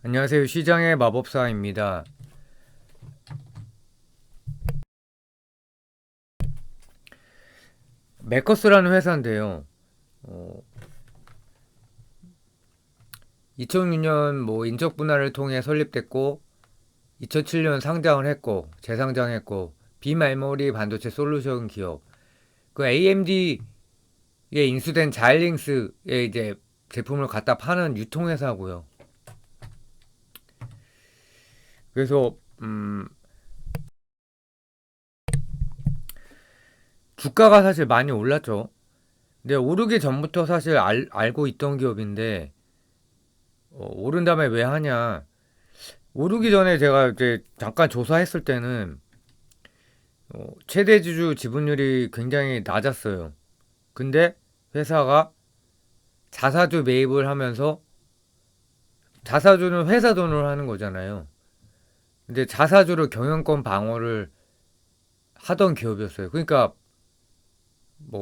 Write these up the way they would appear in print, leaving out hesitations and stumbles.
안녕하세요. 시장의 마법사입니다. 메커스라는 회사인데요. 어, 2006년 인적 분할을 통해 설립됐고 2007년 상장을 했고 재상장했고 비메모리 반도체 솔루션 기업. 그 AMD에 인수된 자일링스의 이제 제품을 갖다 파는 유통회사고요. 그래서 주가가 사실 많이 올랐죠. 근데 오르기 전부터 사실 알고 있던 기업인데 오른 다음에 왜 하냐? 오르기 전에 제가 이제 잠깐 조사했을 때는 최대 주주 지분율이 굉장히 낮았어요. 근데 회사가 자사주 매입을 하면서 자사주는 회사 돈으로 하는 거잖아요. 근데 자사주로 경영권 방어를 하던 기업이었어요. 그러니까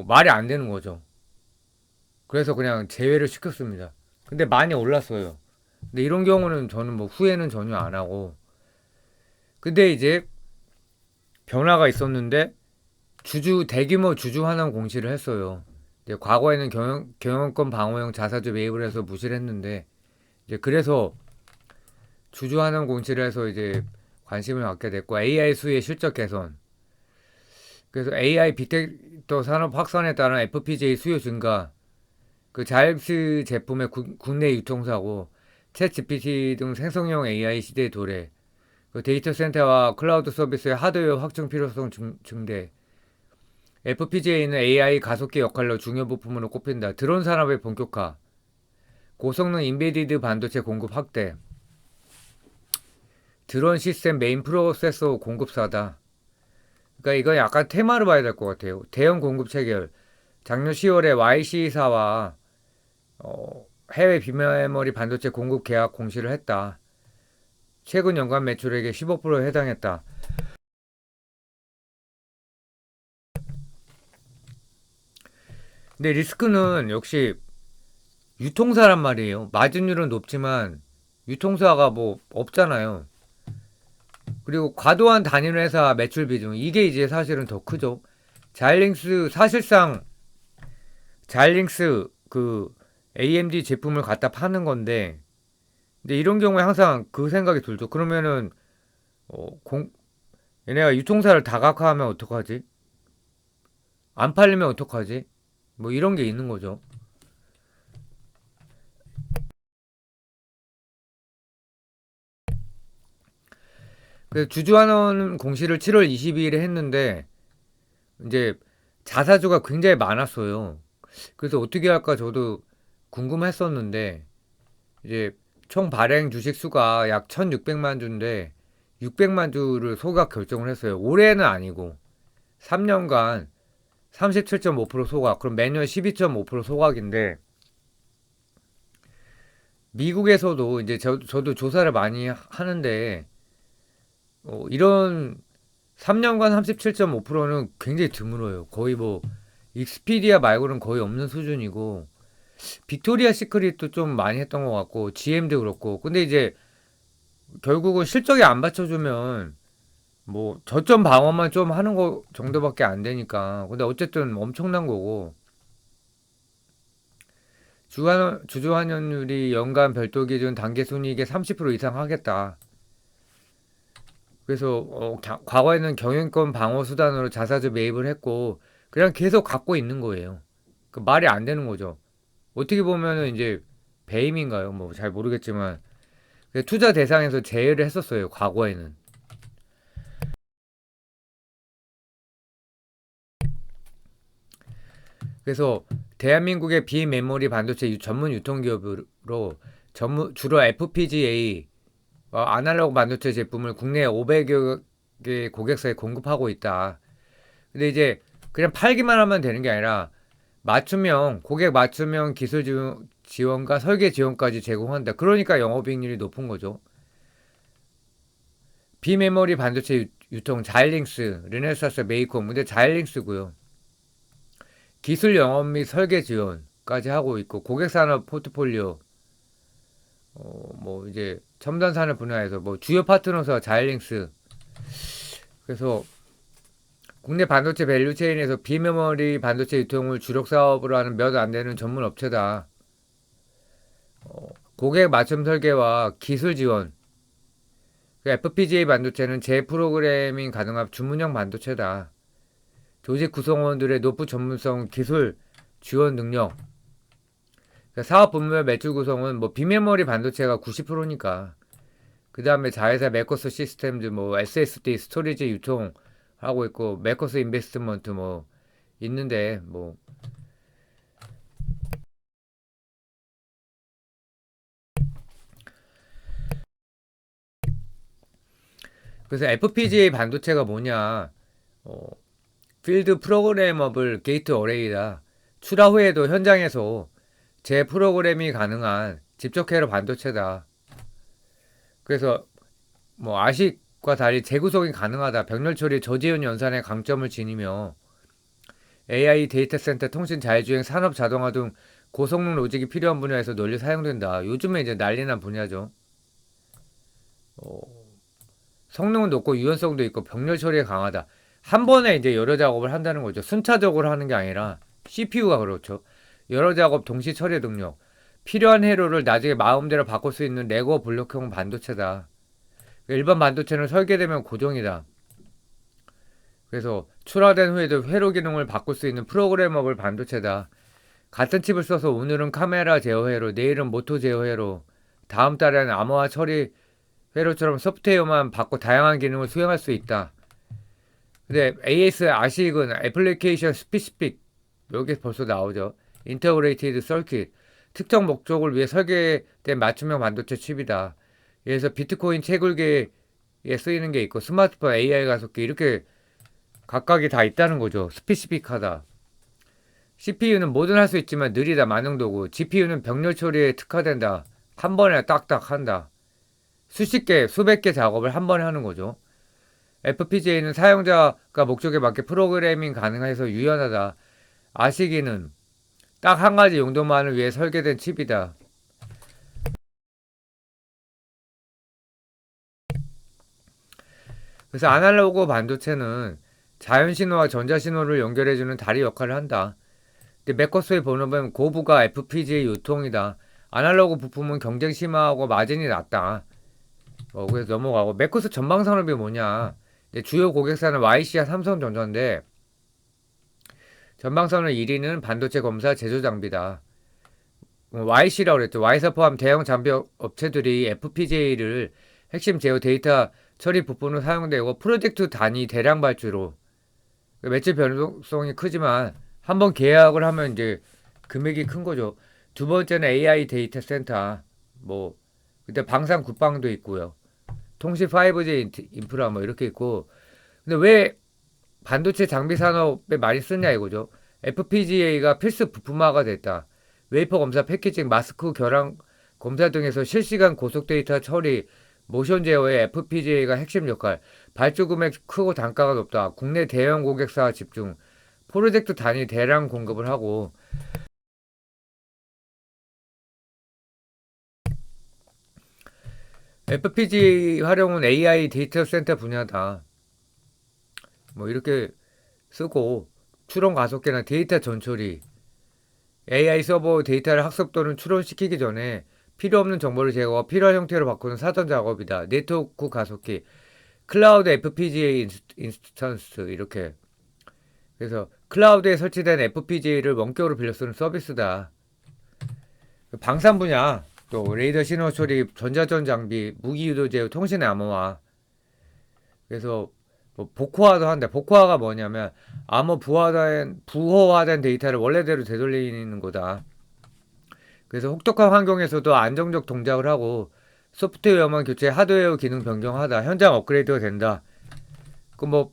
말이 안 되는 거죠. 그래서 그냥 제외를 시켰습니다. 근데 많이 올랐어요. 근데 이런 경우는 저는 후회는 전혀 안 하고. 근데 이제 변화가 있었는데 대규모 주주 환원 공시를 했어요. 이제 과거에는 경영권 방어용 자사주 매입을 해서 무시를 했는데 이제 그래서 주주 환원 공시를 해서 이제 관심을 갖게 됐고 AI 수의 실적 개선. 그래서 AI 빅데이터 산업 확산에 따른 FPGA 수요 증가, 그 자율스 제품의 국내 유통사고, 챗 GPT 등 생성형 AI 시대의 도래, 그 데이터 센터와 클라우드 서비스의 하드웨어 확충 필요성 증대, FPGA는 AI 가속기 역할로 중요 부품으로 꼽힌다. 드론 산업의 본격화, 고성능 인베디드 반도체 공급 확대, 드론 시스템 메인 프로세서 공급사다. 그러니까 이건 약간 테마를 봐야 될 것 같아요. 대형 공급 체결. 작년 10월에 YC사와 해외 비메모리 반도체 공급 계약 공시를 했다. 최근 연간 매출액의 15%에 해당했다. 근데 리스크는 역시 유통사란 말이에요. 마진율은 높지만 유통사가 없잖아요. 그리고 과도한 단일 회사 매출 비중 이게 이제 사실은 더 크죠. 사실상 자일링스 그 AMD 제품을 갖다 파는 건데 근데 이런 경우에 항상 그 생각이 들죠. 그러면은 어, 공, 얘네가 유통사를 다각화하면 어떡하지? 안 팔리면 어떡하지? 이런 게 있는 거죠. 그래서 주주환원 공시를 7월 22일에 했는데 이제 자사주가 굉장히 많았어요. 그래서 어떻게 할까 저도 궁금했었는데 이제 총 발행 주식 수가 약 1,600만 주인데 600만 주를 소각 결정을 했어요. 올해는 아니고 3년간 37.5% 소각. 그럼 매년 12.5% 소각인데 미국에서도 이제 저도 조사를 많이 하는데 이런 3년간 37.5%는 굉장히 드물어요. 거의 익스피디아 말고는 거의 없는 수준이고 빅토리아 시크릿도 좀 많이 했던 것 같고 GM도 그렇고 근데 이제 결국은 실적이 안 받쳐주면 저점 방어만 좀 하는 거 정도밖에 안 되니까 근데 어쨌든 엄청난 거고 주주환원율이 연간 별도 기준 단기 순이익의 30% 이상 하겠다. 그래서 과거에는 경영권 방어 수단으로 자사주 매입을 했고 그냥 계속 갖고 있는 거예요. 그 말이 안 되는 거죠. 어떻게 보면은 이제 배임인가요? 잘 모르겠지만 투자 대상에서 제외를 했었어요. 과거에는. 그래서 대한민국의 비메모리 반도체 전문 유통기업으로 주로 FPGA 아날로그 반도체 제품을 국내 500여 개 고객사에 공급하고 있다. 근데 이제 그냥 팔기만 하면 되는 게 아니라 고객 맞춤형 기술 지원과 설계 지원까지 제공한다. 그러니까 영업이익률이 높은 거죠. 비메모리 반도체 유통 자일링스, 르네사스, 메이콤. 근데 자일링스고요. 기술 영업 및 설계 지원까지 하고 있고 고객 산업 포트폴리오 뭐 이제 첨단 산업 분야에서 뭐 주요 파트너사 자이링스. 그래서 국내 반도체 밸류체인에서 비메모리 반도체 유통을 주력 사업으로 하는 몇 안 되는 전문 업체다. 고객 맞춤 설계와 기술 지원. FPGA 반도체는 재프로그래밍 가능한 주문형 반도체다. 조직 구성원들의 높은 전문성, 기술 지원 능력. 사업 분야별 매출 구성은 뭐 비메모리 반도체가 90%니까. 그 다음에 자회사 메커스 시스템즈 뭐 SSD 스토리지 유통 하고 있고 메커스 인베스트먼트 뭐 있는데 뭐 그래서 FPGA 반도체가 뭐냐? 필드 프로그래머블 게이트 어레이다. 출하 후에도 현장에서 재프로그램이 가능한 직접 회로 반도체다. 그래서 뭐 아식과 달리 재구성이 가능하다. 병렬 처리 저지연 연산의 강점을 지니며 AI 데이터 센터 통신 자율주행 산업 자동화 등 고성능 로직이 필요한 분야에서 널리 사용된다. 요즘에 이제 난리난 분야죠. 어, 성능은 높고 유연성도 있고 병렬 처리에 강하다. 한 번에 이제 여러 작업을 한다는 거죠. 순차적으로 하는 게 아니라 CPU가 그렇죠. 여러 작업 동시 처리 능력. 필요한 회로를 나중에 마음대로 바꿀 수 있는 레고 블록형 반도체다. 일반 반도체는 설계되면 고정이다. 그래서 출하된 후에도 회로 기능을 바꿀 수 있는 프로그래머블 반도체다. 같은 칩을 써서 오늘은 카메라 제어 회로, 내일은 모토 제어 회로, 다음 달에는 암호화 처리 회로처럼 소프트웨어만 바꿔 다양한 기능을 수행할 수 있다. 근데 AS 아식은 애플리케이션 스피시픽 여기 벌써 나오죠. 인터그레이티드 서킷 특정 목적을 위해 설계된 맞춤형 반도체 칩이다. 그래서 비트코인 채굴기에 쓰이는 게 있고 스마트폰 AI 가속기 이렇게 각각이 다 있다는 거죠. 스피시픽하다. CPU는 뭐든 할 수 있지만 느리다 만능도구. GPU는 병렬 처리에 특화된다. 한 번에 딱딱 한다. 수십 개, 수백 개 작업을 한 번에 하는 거죠. FPGA는 사용자가 목적에 맞게 프로그래밍 가능해서 유연하다. 아시기는 딱 한 가지 용도만을 위해 설계된 칩이다. 그래서 아날로그 반도체는 자연신호와 전자신호를 연결해주는 다리 역할을 한다. 근데 맥커스의 본업은 고부가 FPGA 유통이다. 아날로그 부품은 경쟁 심화하고 마진이 낮다. 그래서 넘어가고 맥커스 전방 산업이 뭐냐? 주요 고객사는 YC와 삼성전자인데 전방 산업 1위는 반도체 검사 제조 장비다. YC라고 그랬죠. Y사 포함 대형 장비 업체들이 FPGA를 핵심 제어 데이터 처리 부품으로 사용되고 프로젝트 단위 대량 발주로 매출 변동성이 크지만 한번 계약을 하면 이제 금액이 큰 거죠. 두 번째는 AI 데이터 센터 뭐 그때 방산 국방도 있고요. 통신 5G 인프라 뭐 이렇게 있고 근데 왜 반도체 장비 산업에 많이 쓰냐 이거죠. FPGA가 필수 부품화가 됐다. 웨이퍼 검사, 패키징, 마스크 결항 검사 등에서 실시간 고속 데이터 처리, 모션 제어의 FPGA가 핵심 역할. 발주 금액 크고 단가가 높다. 국내 대형 고객사 집중. 프로젝트 단위 대량 공급을 하고 FPGA 활용은 AI 데이터 센터 분야다. 뭐 이렇게 쓰고 추론 가속계나 데이터 전처리 AI 서버 데이터를 학습 또는 추론시키기 전에 필요 없는 정보를 제거하고 필요한 형태로 바꾸는 사전 작업이다. 네트워크 가속기 클라우드 FPGA 인스턴스 이렇게 그래서 클라우드에 설치된 FPGA를 원격으로 빌려 쓰는 서비스다. 방산 분야 또 레이더 신호 처리 전자전 장비 무기 유도 제어 통신 암호화 그래서 뭐 복호화도 한다. 복호화가 뭐냐면 암호 부호화된 데이터를 원래대로 되돌리는 거다. 그래서 혹독한 환경에서도 안정적 동작을 하고 소프트웨어만 교체, 하드웨어 기능 변경하다. 현장 업그레이드가 된다. 그 뭐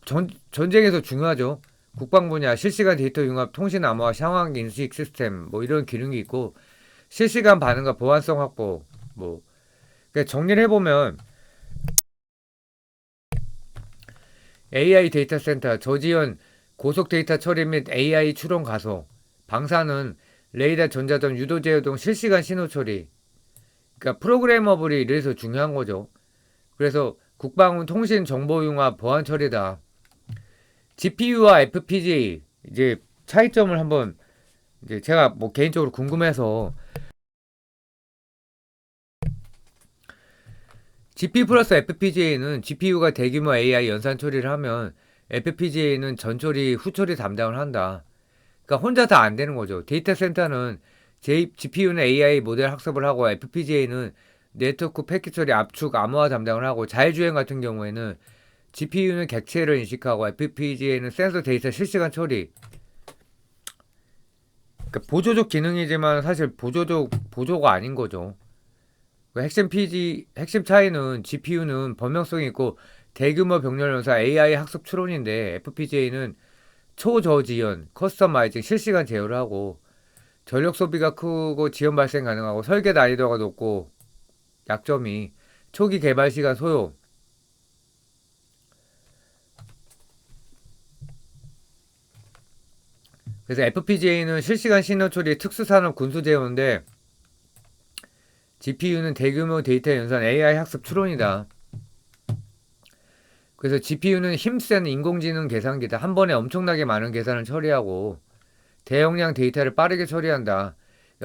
전쟁에서 중요하죠. 국방 분야 실시간 데이터 융합, 통신 암호화, 상황 인식 시스템 뭐 이런 기능이 있고 실시간 반응과 보안성 확보 뭐 그러니까 정리를 해보면 AI 데이터 센터, 저지연 고속 데이터 처리 및 AI 추론 가속, 방사는 레이더 전자전 유도 제어 등 실시간 신호 처리, 그러니까 프로그래머블이 이래서 중요한 거죠. 그래서 국방은 통신 정보융합 보안 처리다. GPU와 FPGA 이제 차이점을 한번 이제 제가 뭐 개인적으로 궁금해서 GPU 플러스 FPGA는 GPU가 대규모 AI 연산 처리를 하면 FPGA는 전처리, 후처리 담당을 한다. 그러니까 혼자 다 안 되는 거죠. 데이터 센터는 GPU는 AI 모델 학습을 하고 FPGA는 네트워크 패킷 처리, 압축, 암호화 담당을 하고 자율주행 같은 경우에는 GPU는 객체를 인식하고 FPGA는 센서 데이터 실시간 처리. 그러니까 보조적 기능이지만 사실 보조가 아닌 거죠. 그 핵심 차이는 GPU는 범용성이 있고 대규모 병렬 연사 AI 학습 추론인데 FPGA는 초저지연, 커스터마이징, 실시간 제어를 하고 전력 소비가 크고 지연 발생 가능하고 설계 난이도가 높고 약점이 초기 개발 시간 소요. 그래서 FPGA는 실시간 신호 처리 특수산업 군수 제어인데 GPU는 대규모 데이터 연산 AI 학습 추론이다. 그래서 GPU는 힘센 인공지능 계산기다. 한 번에 엄청나게 많은 계산을 처리하고 대용량 데이터를 빠르게 처리한다.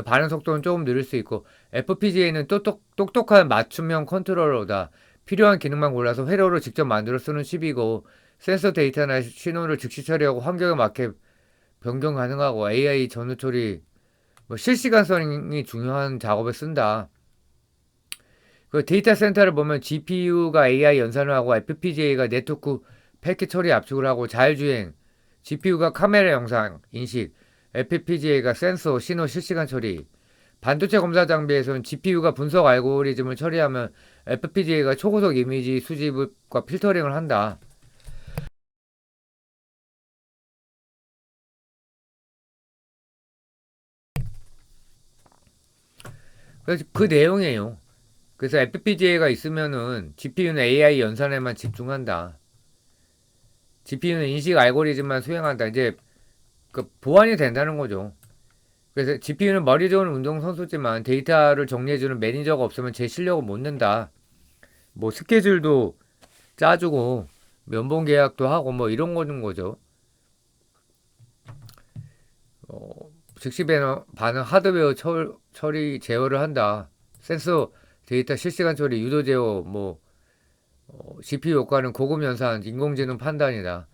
반응 속도는 조금 느릴 수 있고 FPGA는 똑똑한 맞춤형 컨트롤러다. 필요한 기능만 골라서 회로를 직접 만들어 쓰는 칩이고 센서 데이터나 신호를 즉시 처리하고 환경에 맞게 변경 가능하고 AI 전후 처리 실시간성이 중요한 작업에 쓴다. 그 데이터 센터를 보면 GPU가 AI 연산을 하고 FPGA가 네트워크 패킷 처리 압축을 하고 자율주행, GPU가 카메라 영상 인식, FPGA가 센서 신호 실시간 처리. 반도체 검사 장비에서는 GPU가 분석 알고리즘을 처리하면 FPGA가 초고속 이미지 수집과 필터링을 한다. 그래서 그 내용이에요. 그래서 FPGA가 있으면은 GPU는 AI 연산에만 집중한다. GPU는 인식 알고리즘만 수행한다. 이제 그 보완이 된다는 거죠. 그래서 GPU는 머리 좋은 운동선수지만 데이터를 정리해주는 매니저가 없으면 제 실력을 못 낸다. 뭐 스케줄도 짜주고 연봉 계약도 하고 뭐 이런 거는 거죠. 어, 즉시 반응 하드웨어 처리 제어를 한다. 센서 데이터 실시간 처리 유도 제어 뭐 GPU 효과는 고급 연산 인공지능 판단이다.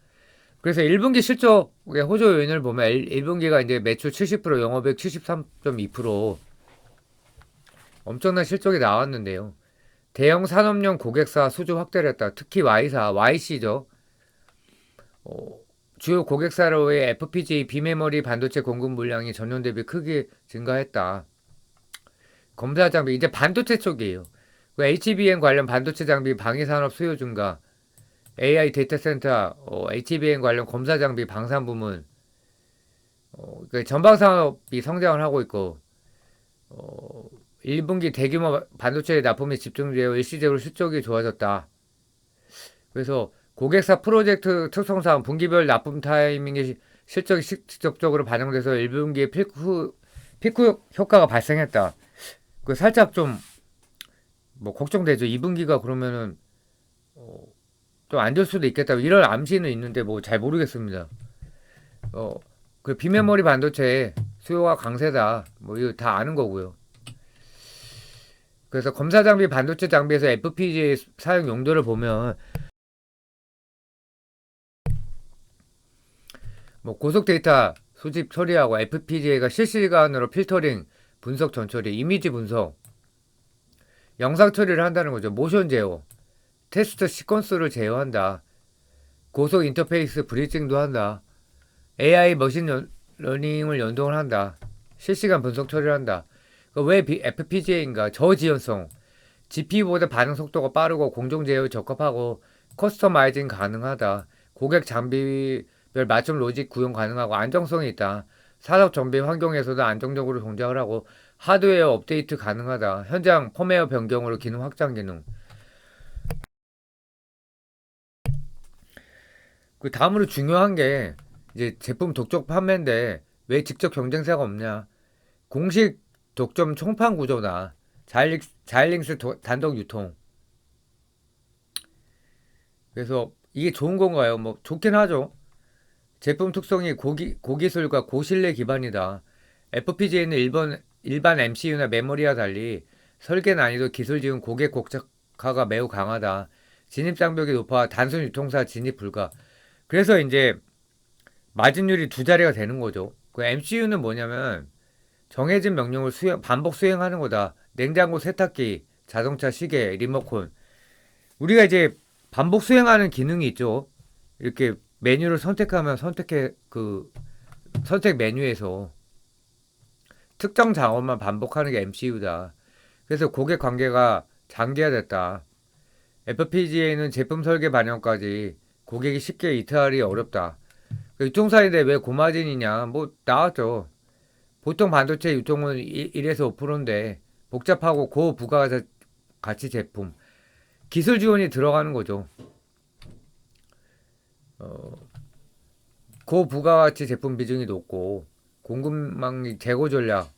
그래서 1분기 실적의 호조 요인을 보면 1분기가 이제 매출 70%, 영업이익 73.2% 엄청난 실적이 나왔는데요. 대형 산업용 고객사 수주 확대를 했다. 특히 Y사, YC죠. 어, 주요 고객사로의 FPGA 비메모리 반도체 공급 물량이 전년 대비 크게 증가했다. 검사 장비 이제 반도체 쪽이에요. HBM 관련 반도체 장비 방위 산업 수요 증가, AI 데이터 센터, HBM 관련 검사 장비 방산 부문, 전방 산업이 성장을 하고 있고, 어, 1분기 대규모 반도체 납품이 집중되어 일시적으로 실적이 좋아졌다. 그래서 고객사 프로젝트 특성상 분기별 납품 타이밍의 실적이 직접적으로 반영돼서 1분기에 피크 효과가 발생했다. 그 살짝 좀 뭐 걱정되죠. 2분기가 그러면은 좀 안 될 수도 있겠다. 이런 암시는 있는데 뭐 잘 모르겠습니다. 어, 그 비메모리 반도체 수요가 강세다. 뭐 이거 다 아는 거고요. 그래서 검사 장비 반도체 장비에서 FPGA 사용 용도를 보면 뭐 고속 데이터 수집 처리하고 FPGA가 실시간으로 필터링, 분석 전처리, 이미지 분석, 영상 처리를 한다는 거죠. 모션 제어, 테스트 시퀀스를 제어한다. 고속 인터페이스 브리징도 한다. AI 머신 러닝을 연동을 한다. 실시간 분석 처리를 한다. 왜 FPGA인가? 저지연성. GPU보다 반응 속도가 빠르고 공정 제어에 적합하고 커스터마이징 가능하다. 고객 장비별 맞춤 로직 구현 가능하고 안정성이 있다. 산업 정비 환경에서도 안정적으로 동작을 하고 하드웨어 업데이트 가능하다. 현장 펌웨어 변경으로 기능 확장 기능. 그 다음으로 중요한 게 이제 제품 독점 판매인데 왜 직접 경쟁사가 없냐? 공식 독점 총판 구조다. 자일링스 단독 유통. 그래서 이게 좋은 건가요? 뭐 좋긴 하죠. 제품 특성이 고기술과 고신뢰 기반이다. FPGA는 일반 MCU나 메모리와 달리 설계 난이도 기술 지원 고객 국적화가 매우 강하다. 진입 장벽이 높아 단순 유통사 진입 불가. 그래서 이제 마진율이 두 자리가 되는 거죠. 그 MCU는 뭐냐면 정해진 명령을 반복 수행하는 거다. 냉장고, 세탁기, 자동차, 시계, 리모컨. 우리가 이제 반복 수행하는 기능이 있죠. 이렇게 메뉴를 선택하면 선택 메뉴에서 특정 작업만 반복하는 게 MCU다. 그래서 고객 관계가 장기화됐다. FPGA는 제품 설계 반영까지 고객이 쉽게 이탈이 어렵다. 유통사인데 왜 고마진이냐? 뭐 나왔죠. 보통 반도체 유통은 1에서 5%인데 복잡하고 고부가가치 제품, 기술 지원이 들어가는 거죠. 고부가가치 제품 비중이 높고 공급망 재고 전략,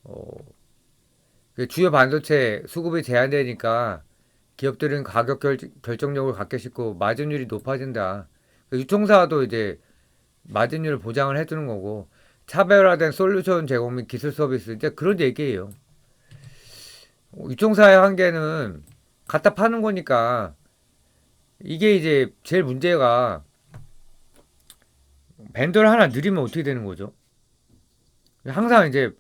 어, 주요 반도체 수급이 제한되니까 기업들은 가격 결정력을 갖게 싶고 마진율이 높아진다. 유통사도 이제 마진율을 보장을 해주는 거고 차별화된 솔루션 제공 및 기술 서비스 이제 그런 얘기예요. 유통사의 한계는 갖다 파는 거니까 이게 이제 제일 문제가 벤더를 하나 늘리면 어떻게 되는 거죠? 항상 이제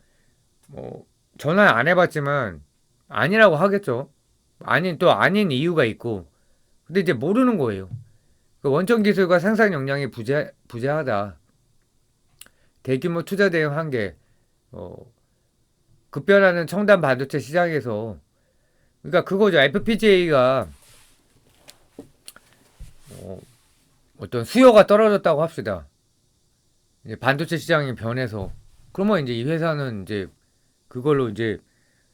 뭐 전화 안 해봤지만 아니라고 하겠죠. 아닌 이유가 있고 근데 이제 모르는 거예요. 그 원천 기술과 생산 역량이 부재하다. 대규모 투자 대응 한계. 어, 급변하는 첨단 반도체 시장에서 그러니까 그거죠. FPGA가 어떤 수요가 떨어졌다고 합시다. 이제 반도체 시장이 변해서 그러면 이제 이 회사는 이제 그걸로 이제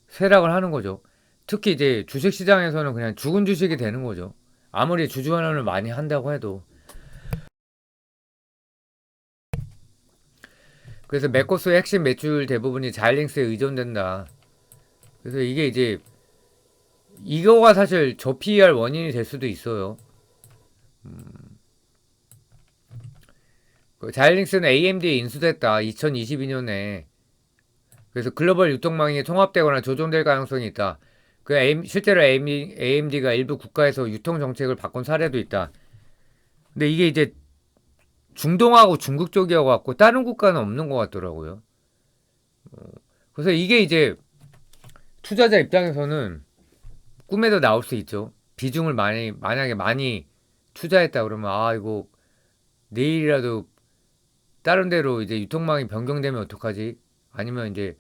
쇠락을 하는 거죠. 특히 이제 주식 시장에서는 그냥 죽은 주식이 되는 거죠. 아무리 주주환원을 많이 한다고 해도. 그래서 맥코스의 핵심 매출 대부분이 자일링스에 의존된다. 그래서 이게 이제 이거가 사실 저PER 원인이 될 수도 있어요. 자일링스는 AMD에 인수됐다. 2022년에. 그래서 글로벌 유통망이 통합되거나 조정될 가능성이 있다. 실제로 AMD가 일부 국가에서 유통 정책을 바꾼 사례도 있다. 근데 이게 이제 중동하고 중국 쪽이어갖고 다른 국가는 없는 것 같더라고요. 그래서 이게 이제 투자자 입장에서는 꿈에도 나올 수 있죠. 비중을 만약에 많이 투자했다 그러면 이거 내일이라도 다른 데로 이제 유통망이 변경되면 어떡하지? 아니면 이제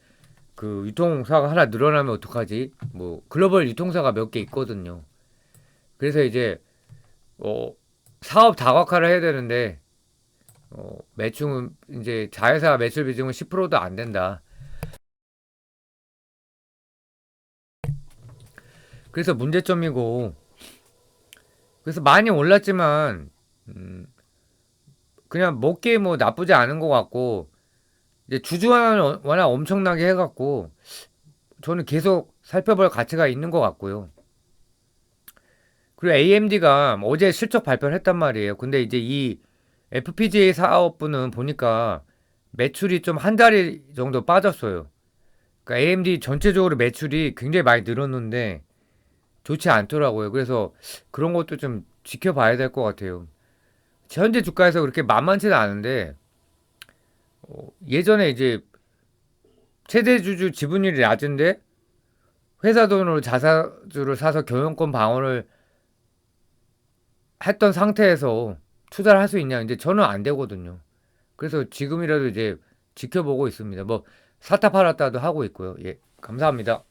그 유통사가 하나 늘어나면 어떡하지? 뭐 글로벌 유통사가 몇 개 있거든요. 그래서 이제 사업 다각화를 해야 되는데 매출은 이제 자회사 매출 비중은 10%도 안 된다. 그래서 문제점이고 그래서 많이 올랐지만 그냥 먹기에 뭐 나쁘지 않은 것 같고 이제 주주환원을 워낙 엄청나게 해갖고 저는 계속 살펴볼 가치가 있는 것 같고요. 그리고 AMD가 어제 실적 발표를 했단 말이에요. 근데 이제 이 FPGA 사업부는 보니까 매출이 좀 한 달이 정도 빠졌어요. 그러니까 AMD 전체적으로 매출이 굉장히 많이 늘었는데 좋지 않더라고요. 그래서 그런 것도 좀 지켜봐야 될 것 같아요. 현재 주가에서 그렇게 만만치는 않은데 예전에 이제 최대 주주 지분율이 낮은데 회사 돈으로 자사주를 사서 경영권 방어를 했던 상태에서 투자를 할 수 있냐? 이제 저는 안 되거든요. 그래서 지금이라도 이제 지켜보고 있습니다. 뭐 사타 팔았다도 하고 있고요. 예, 감사합니다.